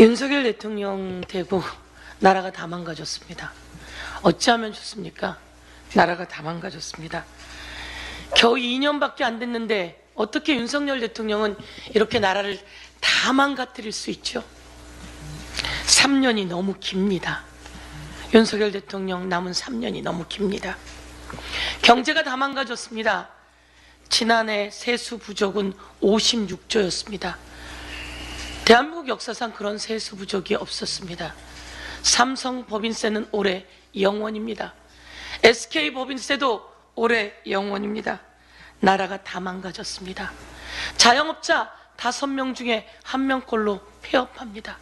윤석열 대통령 되고 나라가 다 망가졌습니다. 어찌하면 좋습니까? 나라가 다 망가졌습니다. 겨우 2년밖에 안 됐는데 어떻게 윤석열 대통령은 이렇게 나라를 다 망가뜨릴 수 있죠? 3년이 너무 깁니다. 윤석열 대통령 남은 3년이 너무 깁니다. 경제가 다 망가졌습니다. 지난해 세수 부족은 56조였습니다. 대한민국 역사상 그런 세수 부족이 없었습니다. 삼성 법인세는 올해 0원입니다. SK 법인세도 올해 0원입니다. 나라가 다 망가졌습니다. 자영업자 5명 중에 1명꼴로 폐업합니다.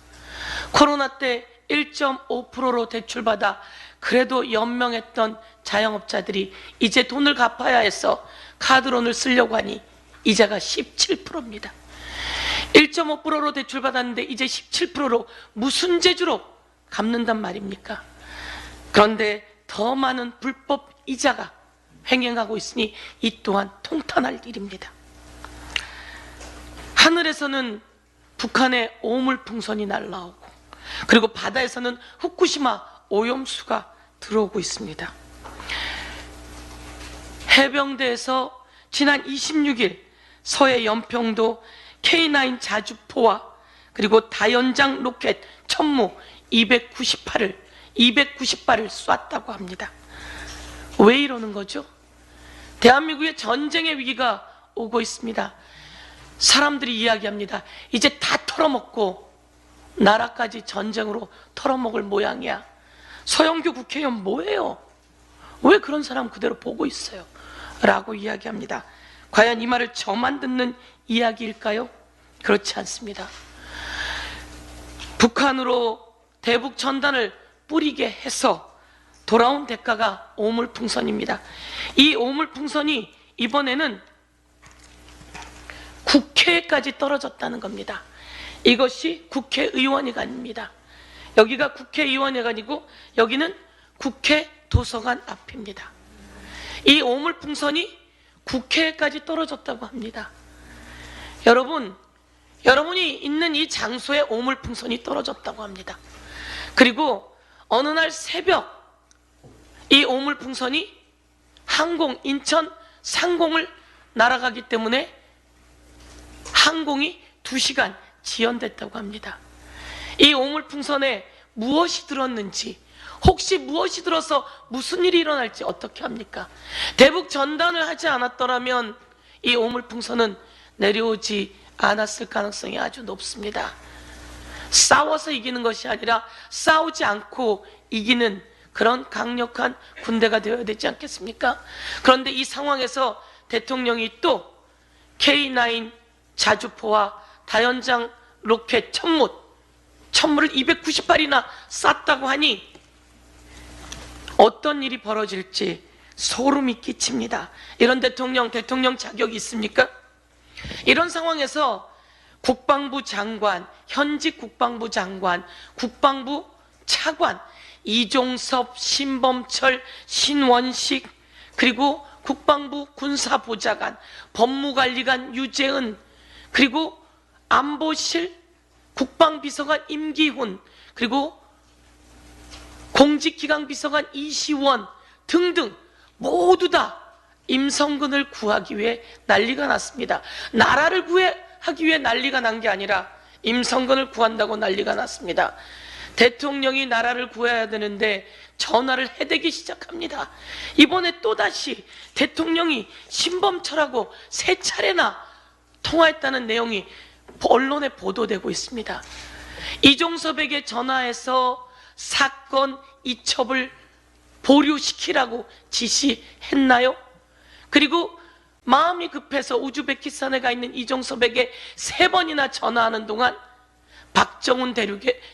코로나 때 1.5%로 대출받아 그래도 연명했던 자영업자들이 이제 돈을 갚아야 해서 카드론을 쓰려고 하니 이자가 17%입니다. 1.5%로 대출받았는데 이제 17%로 무슨 재주로 갚는단 말입니까? 그런데 더 많은 불법 이자가 횡행하고 있으니 이 또한 통탄할 일입니다. 하늘에서는 북한의 오물풍선이 날라오고 그리고 바다에서는 후쿠시마 오염수가 들어오고 있습니다. 해병대에서 지난 26일 서해 연평도 K9 자주포와 그리고 다연장 로켓 천무 290발을 쐈다고 합니다. 왜 이러는 거죠? 대한민국의 전쟁의 위기가 오고 있습니다. 사람들이 이야기합니다. 이제 다 털어먹고 나라까지 전쟁으로 털어먹을 모양이야. 서영교 국회의원 뭐예요? 왜 그런 사람 그대로 보고 있어요? 라고 이야기합니다. 과연 이 말을 저만 듣는 이야기일까요? 그렇지 않습니다. 북한으로 대북 전단을 뿌리게 해서 돌아온 대가가 오물풍선입니다. 이 오물풍선이 이번에는 국회까지 떨어졌다는 겁니다. 이것이 국회의원회가 아닙니다. 여기가 국회의원회가 아니고 여기는 국회 도서관 앞입니다. 이 오물풍선이 국회까지 떨어졌다고 합니다. 여러분이 있는 이 장소에 오물풍선이 떨어졌다고 합니다. 그리고 어느 날 새벽 이 오물풍선이 인천 상공을 날아가기 때문에 항공이 2시간 지연됐다고 합니다. 이 오물풍선에 무엇이 들었는지, 혹시 무엇이 들어서 무슨 일이 일어날지 어떻게 합니까? 대북 전단을 하지 않았더라면 이 오물풍선은 내려오지 않았을 가능성이 아주 높습니다. 싸워서 이기는 것이 아니라 싸우지 않고 이기는 그런 강력한 군대가 되어야 되지 않겠습니까? 그런데 이 상황에서 대통령이 또 K9 자주포와 다연장 로켓 천무를 290발이나 쐈다고 하니 어떤 일이 벌어질지 소름이 끼칩니다. 이런 대통령 자격이 있습니까? 이런 상황에서 국방부 장관, 현직 국방부 장관, 국방부 차관, 이종섭, 신범철, 신원식, 그리고 국방부 군사보좌관, 법무관리관 유재은, 그리고 안보실 국방비서관 임기훈, 그리고 공직기강비서관 이시원 등등 모두 다 임성근을 구하기 위해 난리가 났습니다. 나라를 구하기 위해 난리가 난 게 아니라 임성근을 구한다고 난리가 났습니다. 대통령이 나라를 구해야 되는데 전화를 해대기 시작합니다. 이번에 또다시 대통령이 신범철하고 3차례나 통화했다는 내용이 언론에 보도되고 있습니다. 이종섭에게 전화해서 사건 이첩을 보류시키라고 지시했나요? 그리고 마음이 급해서 우즈베키스탄에 가 있는 이종섭에게 3번이나 전화하는 동안 박정훈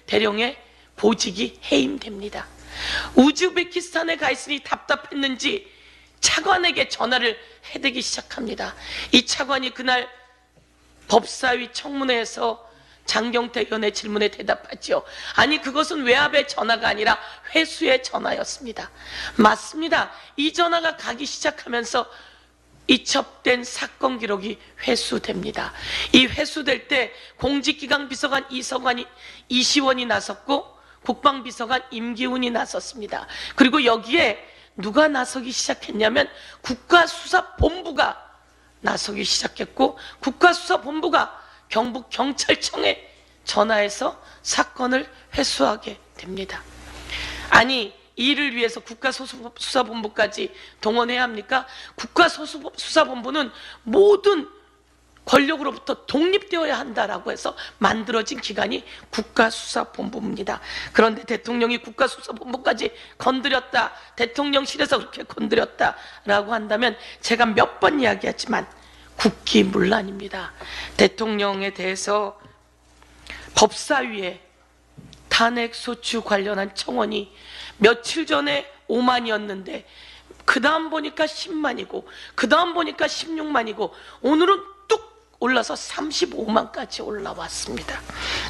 대령의 보직이 해임됩니다. 우즈베키스탄에 가 있으니 답답했는지 차관에게 전화를 해대기 시작합니다. 이 차관이 그날 법사위 청문회에서 장경태 의원의 질문에 대답하지요. 아니, 그것은 외압의 전화가 아니라 회수의 전화였습니다. 맞습니다. 이 전화가 가기 시작하면서 이첩된 사건 기록이 회수됩니다. 이 회수될 때 공직기강 비서관 이시원이 나섰고 국방비서관 임기훈이 나섰습니다. 그리고 여기에 누가 나서기 시작했냐면 국가수사본부가 나서기 시작했고, 국가수사본부가 경북경찰청에 전화해서 사건을 회수하게 됩니다. 아니, 이를 위해서 국가수사본부까지 동원해야 합니까? 국가수사본부는 모든 권력으로부터 독립되어야 한다라고 해서 만들어진 기관이 국가수사본부입니다. 그런데 대통령이 국가수사본부까지 건드렸다, 대통령실에서 그렇게 건드렸다라고 한다면 제가 몇 번 이야기했지만 국기문란입니다. 대통령에 대해서 법사위에 탄핵소추 관련한 청원이 며칠 전에 5만이었는데 그 다음 보니까 10만이고 그 다음 보니까 16만이고 오늘은 뚝 올라서 35만까지 올라왔습니다.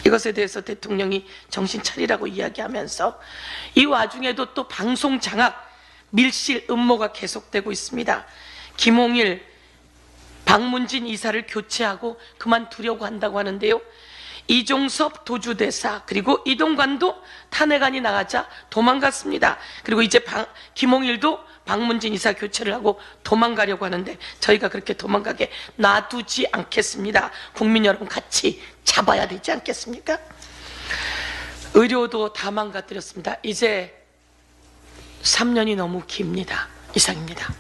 이것에 대해서 대통령이 정신 차리라고 이야기하면서 이 와중에도 또 방송 장악, 밀실 음모가 계속되고 있습니다. 김홍일, 박문진 이사를 교체하고 그만두려고 한다고 하는데요. 이종섭 도주대사 그리고 이동관도 탄핵안이 나가자 도망갔습니다. 그리고 이제 김홍일도 박문진 이사 교체를 하고 도망가려고 하는데 저희가 그렇게 도망가게 놔두지 않겠습니다. 국민 여러분 같이 잡아야 되지 않겠습니까? 의료도 다 망가뜨렸습니다. 이제 3년이 너무 깁니다. 이상입니다.